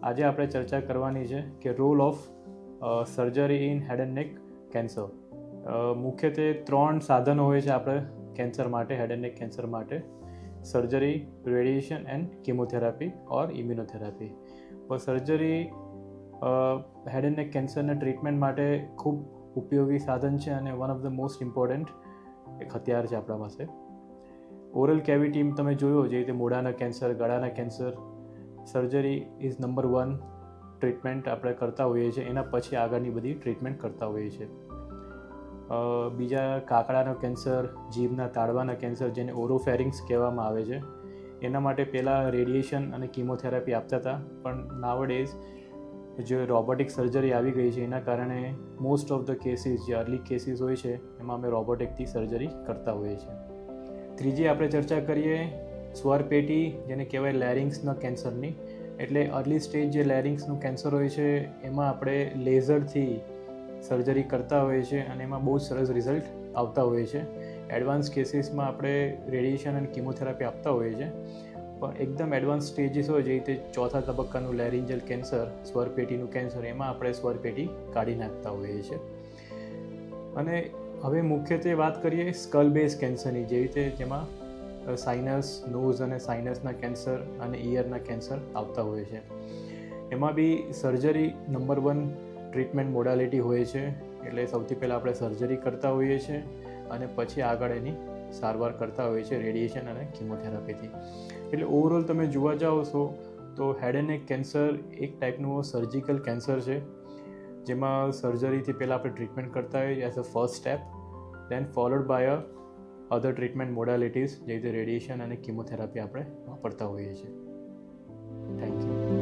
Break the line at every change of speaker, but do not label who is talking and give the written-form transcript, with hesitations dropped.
આજે આપણે ચર્ચા કરવાની છે કે role of surgery in head and neck cancer. મુખ્યત્વે 3 સાધનો હોય છે આપણે કેન્સર માટે, હેડ એન્ડ નેક કેન્સર માટે: surgery, radiation and chemotherapy or immunotherapy. Surgery head and neck કેન્સરના ટ્રીટમેન્ટ માટે ખૂબ ઉપયોગી સાધન છે અને one of the most important એક હથિયાર છે આપણા પાસે. ઓરલ કેવિટી તમે જોયો, જે રીતે મોઢાના કેન્સર, ગળાના cancer, surgery is number 1 treatment આપણે કરતા હોઈએ છીએ. એના પછી આગળની બધી ટ્રીટમેન્ટ કરતા હોઈએ છીએ. બીજા કાકડાનો કેન્સર, જીભના તાળવાના કેન્સર, જેને ઓરોફેરિંગ્સ કહેવામાં આવે છે, એના માટે પહેલાં રેડિયેશન અને કિમોથેરાપી આપતા હતા. પણ નાવડેઝ જે રોબોટિક સર્જરી આવી ગઈ છે, એના કારણે મોસ્ટ ઓફ ધ કેસીસ, જે અર્લી કેસીસ હોય છે, એમાં અમે રોબોટિકથી સર્જરી કરતા હોઈએ છીએ. ત્રીજી આપણે ચર્ચા કરીએ સ્વરપેટી, જેને કહેવાય લેરિંગ્સના કેન્સરની. એટલે અર્લી સ્ટેજ જે લેરિંગ્સનું કેન્સર હોય છે, એમાં આપણે લેઝરથી સર્જરી કરતા હોઈએ છીએ અને એમાં બહુ સરસ રિઝલ્ટ આવતા હોય છે. એડવાન્સ કેસીસમાં આપણે રેડિયેશન અને કિમોથેરાપી આપતા હોઈએ છીએ. પણ એકદમ એડવાન્સ સ્ટેજીસ હોય, જે રીતે 4થા તબક્કાનું લેરિન્જલ કેન્સર, સ્વરપેટીનું કેન્સર, એમાં આપણે સ્વરપેટી કાઢી નાખતા હોઈએ છીએ. અને હવે મુખ્યત્વે વાત કરીએ સ્કલ બેઝ કેન્સરની, જે રીતે જેમાં સાઇનસ, નોઝ અને સાઇનસના કેન્સર અને ઇયરના કેન્સર આવતા હોય છે. એમાં બી સર્જરી નંબર 1 ટ્રીટમેન્ટ મોડાલિટી હોય છે. એટલે સૌથી પહેલાં આપણે સર્જરી કરતા હોઈએ છીએ અને પછી આગળ એની સારવાર કરતા હોઈએ છીએ રેડિયેશન અને કિમોથેરાપીથી. એટલે ઓવરઓલ તમે જોવા જાઓ છો તો હેડ એન્ડ નેક કેન્સર એક ટાઈપનું સર્જિકલ કેન્સર છે, જેમાં સર્જરીથી પહેલાં આપણે ટ્રીટમેન્ટ કરતા હોઈએ as a first step, then followed by other treatment modalities, જે રીતે રેડિયેશન અને કિમોથેરાપી આપણે વાપરતા હોઈએ છીએ. Thank you.